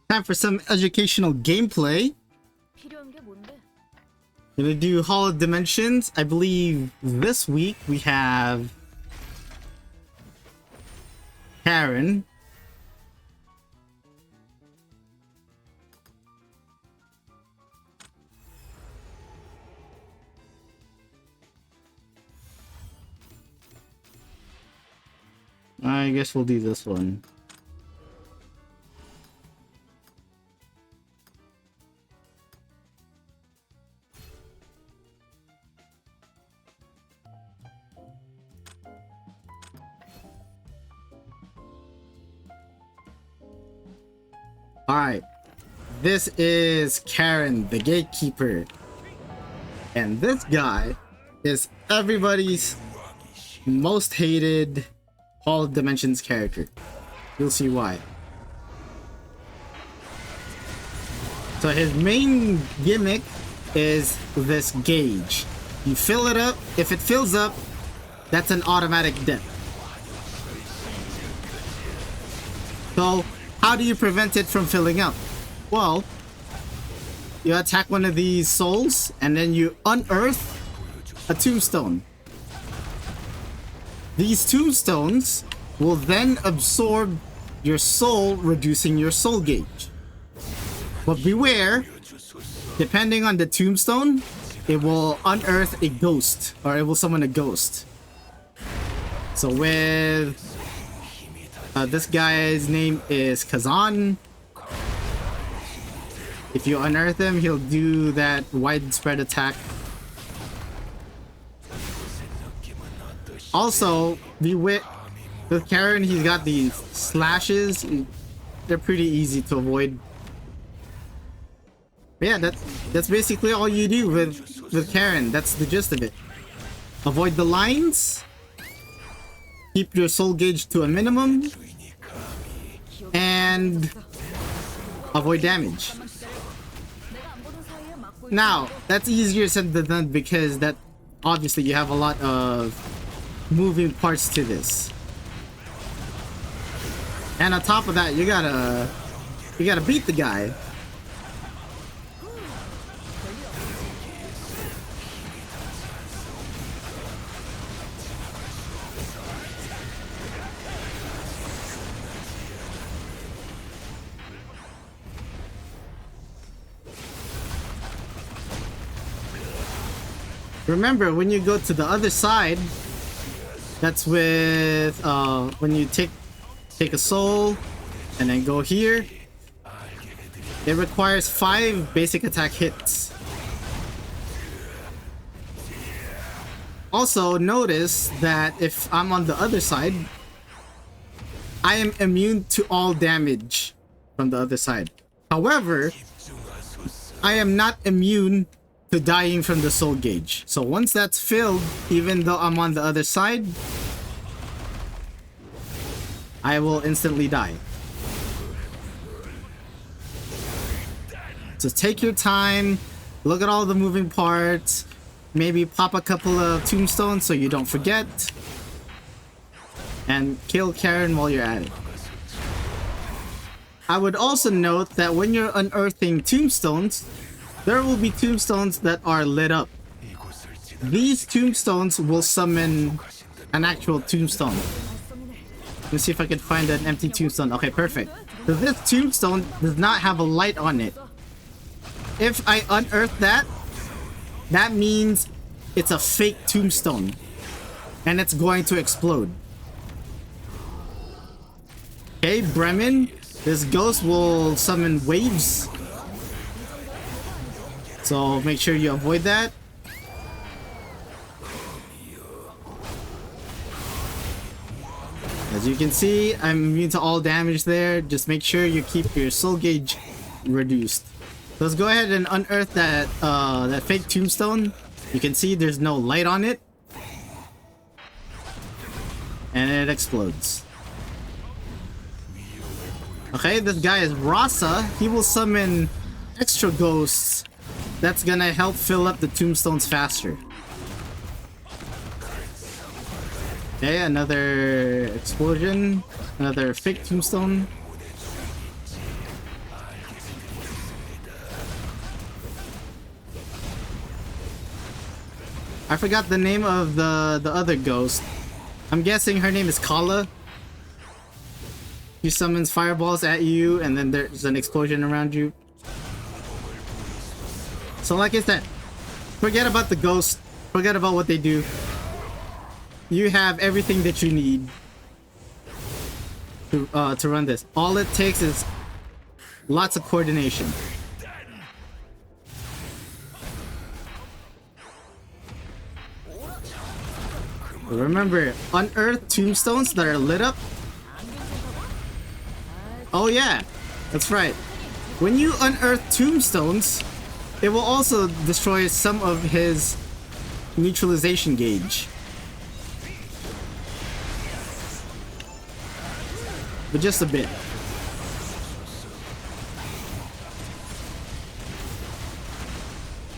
Time for some educational gameplay. Gonna do Hall of Dimensions. I believe this week we have Karon. I guess we'll do this one. Alright, this is Karon, the Gatekeeper. And this guy is everybody's most hated Hall of Dimensions character. You'll see why. So his main gimmick is this gauge. You fill it up, if it fills up, that's an automatic death. So how do you prevent it from filling up? Well, you attack one of these souls and then you unearth a tombstone. These tombstones will then absorb your soul, reducing your soul gauge. But beware, depending on the tombstone, it will unearth a ghost, or it will summon a ghost. So with this guy's name is KAIZEN. If you unearth him, he'll do that widespread attack. Also, with Karon, he's got these slashes. They're pretty easy to avoid. But yeah, that's basically all you do with Karon. That's the gist of it. Avoid the lines. Keep your soul gauge to a minimum. And avoid damage. Now, that's easier said than done because that obviously you have a lot of moving parts to this. And on top of that, you gotta beat the guy. Remember, when you go to the other side, that's with when you take a soul and then go here, it requires 5 basic attack hits. Also notice that if I'm on the other side, I am immune to all damage from the other side. However, I am not immune to dying from the soul gauge. So once that's filled, even though I'm on the other side, I will instantly die. So take your time, look at all the moving parts, maybe pop a couple of tombstones so you don't forget, and kill Karon while you're at it. I would also note that when you're unearthing tombstones, there will be tombstones that are lit up. These tombstones will summon an actual tombstone. Let's see if I can find an empty tombstone. Okay, perfect. So this tombstone does not have a light on it. If I unearth that, that means it's a fake tombstone. And it's going to explode. Okay, Bremen. This ghost will summon waves. So make sure you avoid that. As you can see, I'm immune to all damage there. Just make sure you keep your soul gauge reduced. So let's go ahead and unearth that that fake tombstone. You can see there's no light on it. And it explodes. Okay, this guy is Rasa. He will summon extra ghosts. That's gonna help fill up the tombstones faster. Okay, another explosion. Another fake tombstone. I forgot the name of the other ghost. I'm guessing her name is Kala. She summons fireballs at you, and then there's an explosion around you. So like I said, forget about the ghost. Forget about what they do. You have everything that you need to run this. All it takes is lots of coordination. Remember, unearthed tombstones that are lit up. Oh yeah, that's right. When you unearth tombstones, it will also destroy some of his neutralization gauge. But just a bit.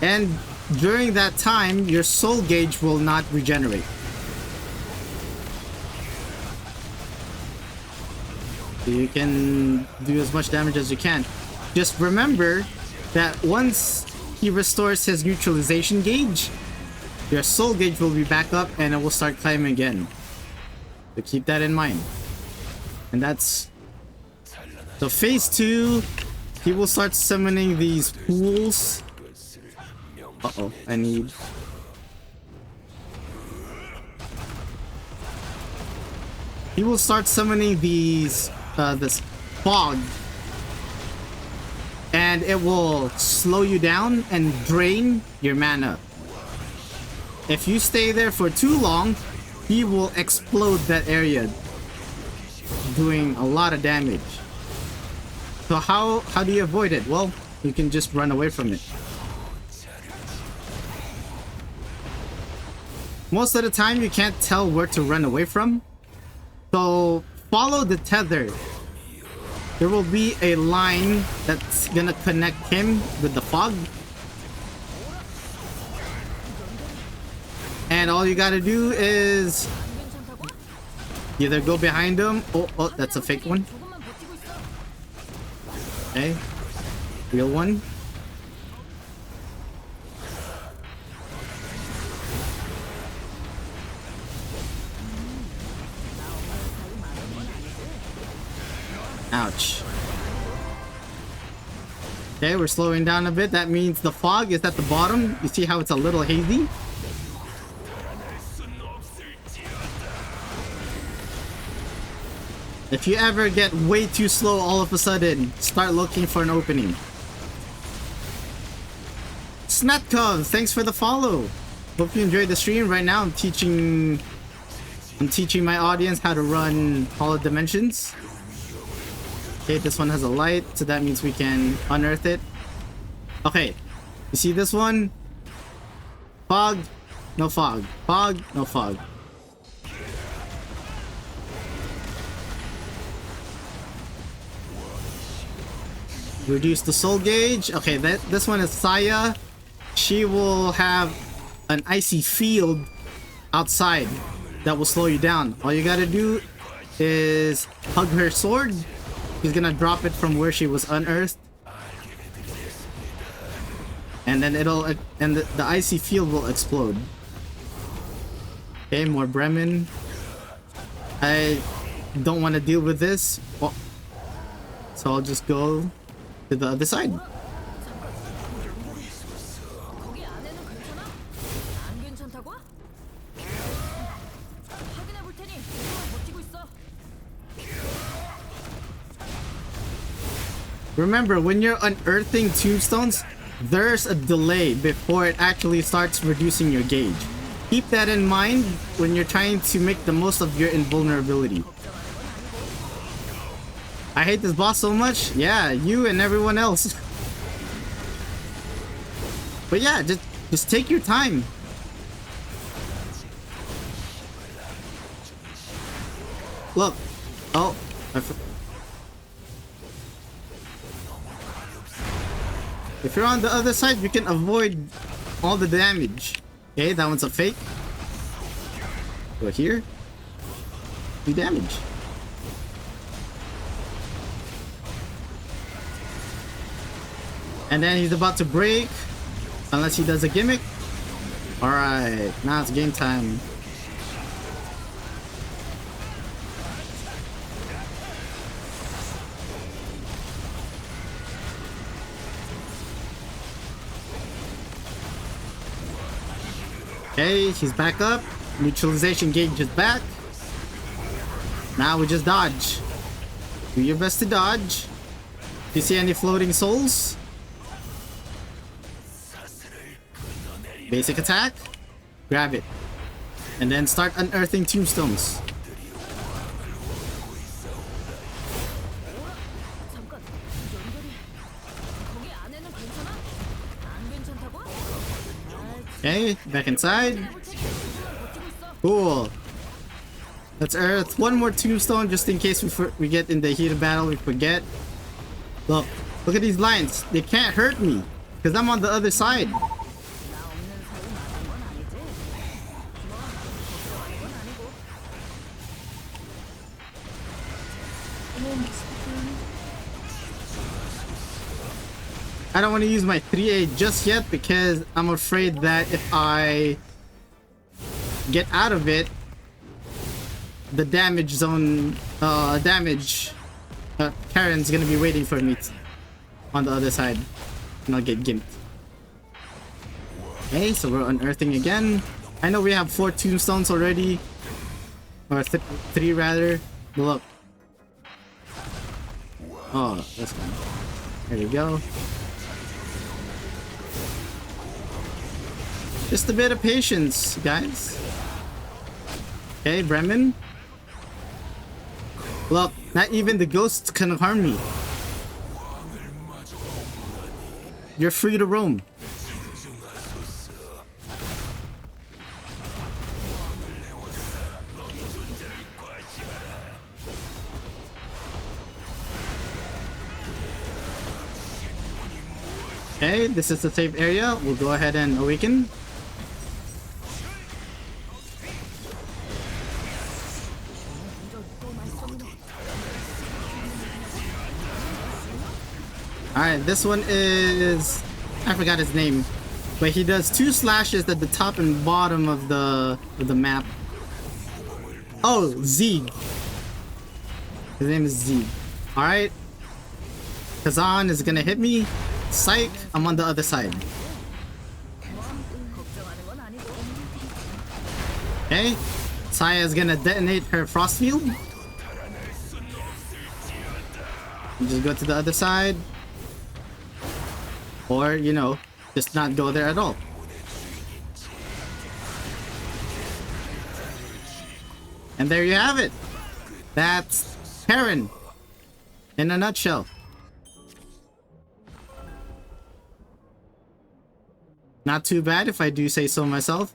And during that time, your soul gauge will not regenerate. You can do as much damage as you can. Just remember that once he restores his neutralization gauge, your soul gauge will be back up and it will start climbing again. So keep that in mind. And that's... So phase 2, he will start summoning these pools. Uh-oh, I need... He will start summoning these... this fog, and it will slow you down and drain your mana. If you stay there for too long, he will explode that area, doing a lot of damage. So how do you avoid it? Well, you can just run away from it. Most of the time you can't tell where to run away from, so follow the tether. There will be a line that's gonna connect him with the fog. And all you gotta do is either go behind him. Oh, that's a fake one. Okay. Real one. Ouch. Okay, we're slowing down a bit. That means the fog is at the bottom. You see how it's a little hazy? If you ever get way too slow all of a sudden, start looking for an opening. Snatkov, thanks for the follow. Hope you enjoyed the stream. Right now I'm teaching my audience how to run Hollow Dimensions. Okay, this one has a light, so that means we can unearth it. Okay, you see this one? Fog, no fog. Fog, no fog. Reduce the soul gauge. Okay, this one is Saya. She will have an icy field outside that will slow you down. All you gotta do is hug her sword. He's gonna drop it from where she was unearthed, and then the icy field will explode. Okay, more Bremen. I don't want to deal with this, so I'll just go to the other side. Remember, when you're unearthing tombstones, there's a delay before it actually starts reducing your gauge. Keep that in mind when you're trying to make the most of your invulnerability. I hate this boss so much. Yeah, you and everyone else. But yeah, just take your time. Look. Oh, if you're on the other side, you can avoid all the damage. Okay, that one's a fake. Go here. Do damage. And then he's about to break. Unless he does a gimmick. Alright, now it's game time. Okay, he's back up. Neutralization gauge is back. Now we just dodge. Do your best to dodge. Do you see any floating souls? Basic attack. Grab it. And then start unearthing tombstones. Okay, back inside. Cool. Let's earth one more tombstone just in case we get in the heat of battle, we forget. Look at these lines. They can't hurt me because I'm on the other side. I don't want to use my 3A just yet because I'm afraid that if I get out of it, the damage zone, Karen's gonna be waiting for me on the other side, and I'll get gimped. Okay, so we're unearthing again. I know we have 4 tombstones already, or 3 rather. But look. Oh, that's fine. There we go. Just a bit of patience, guys. Okay, Bremen. Look, not even the ghosts can harm me. You're free to roam. Okay, this is the safe area. We'll go ahead and awaken. Alright, this one is... I forgot his name. But he does 2 slashes at the top and bottom of the map. Oh, Zeeg. His name is Zeeg. Alright. KAIZEN is gonna hit me. Psych, I'm on the other side. Okay. Saya is gonna detonate her frost field. You just go to the other side. Or, you know, just not go there at all. And there you have it. That's Karon in a nutshell. Not too bad if I do say so myself.